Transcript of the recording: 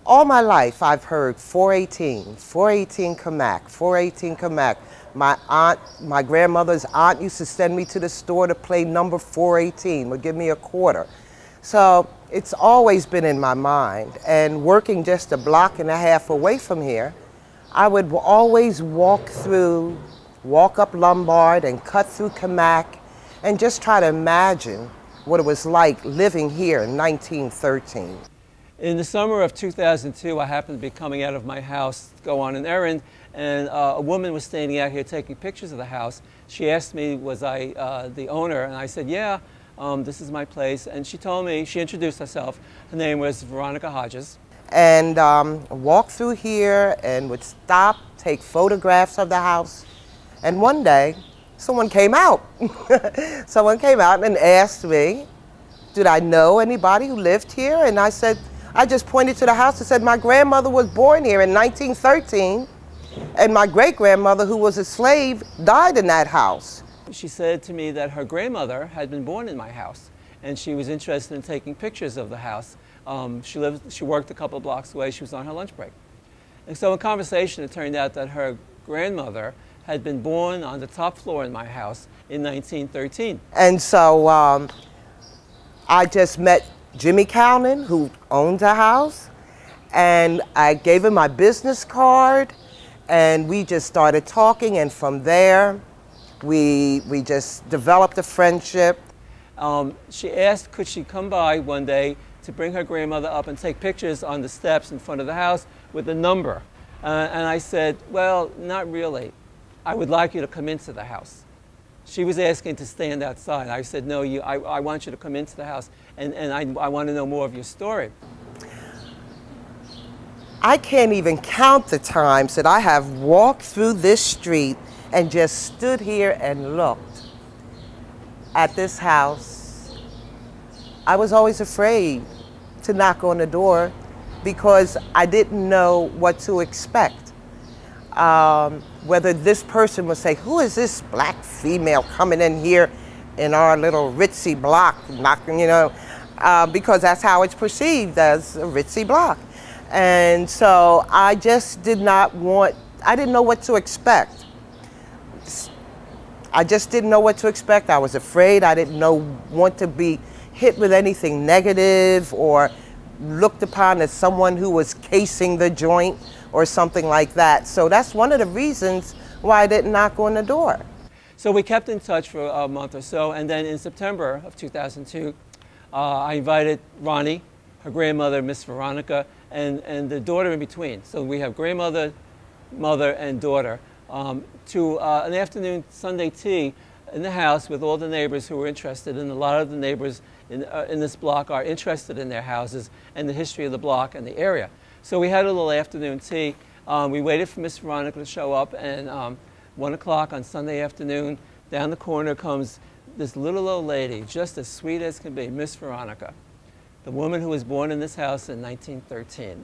All my life, I've heard 418, 418 Camac, 418 Camac. My grandmother's aunt used to send me to the store to play number 418, would give me a quarter. So it's always been in my mind. And working just a block and a half away from here, I would always walk up Lombard and cut through Camac and just try to imagine what it was like living here in 1913. In the summer of 2002, I happened to be coming out of my house to go on an errand, and a woman was standing out here taking pictures of the house. She asked me, was I the owner? And I said, yeah, this is my place. And she told me, she introduced herself. Her name was Veronica Hodges. And walked through here and would stop, take photographs of the house. And one day, someone came out. Someone came out and asked me, did I know anybody who lived here? And I said, I just pointed to the house and said, my grandmother was born here in 1913, and my great-grandmother, who was a slave, died in that house. She said to me that her grandmother had been born in my house, and she was interested in taking pictures of the house. She worked a couple of blocks away. She was on her lunch break. And so in conversation, it turned out that her grandmother had been born on the top floor in my house in 1913. And so I just met Jimmy Cownan, who owned the house, and I gave him my business card, and we just started talking, and from there, we just developed a friendship. She asked, could she come by one day to bring her grandmother up and take pictures on the steps in front of the house with a number. And I said, well, not really. I would like you to come into the house. She was asking to stand outside. I said, no, I want you to come into the house, and I want to know more of your story. I can't even count the times that I have walked through this street and just stood here and looked at this house. I was always afraid to knock on the door because I didn't know what to expect. Whether this person would say, who is this black female coming in here in our little ritzy block, knocking, you know, because that's how it's perceived, as a ritzy block. And so I just did not want, I didn't know what to expect. I just didn't know what to expect. I was afraid. I didn't want to be hit with anything negative or looked upon as someone who was casing the joint or something like that. So that's one of the reasons why I didn't knock on the door. So we kept in touch for a month or so, and then in September of 2002, I invited Ronnie, her grandmother, Miss Veronica, and the daughter in between. So we have grandmother, mother, and daughter to an afternoon Sunday tea in the house with all the neighbors who were interested, and a lot of the neighbors in this block are interested in their houses and the history of the block and the area. So we had a little afternoon tea. We waited for Miss Veronica to show up, and 1 o'clock on Sunday afternoon, down the corner comes this little old lady, just as sweet as can be, Miss Veronica, the woman who was born in this house in 1913.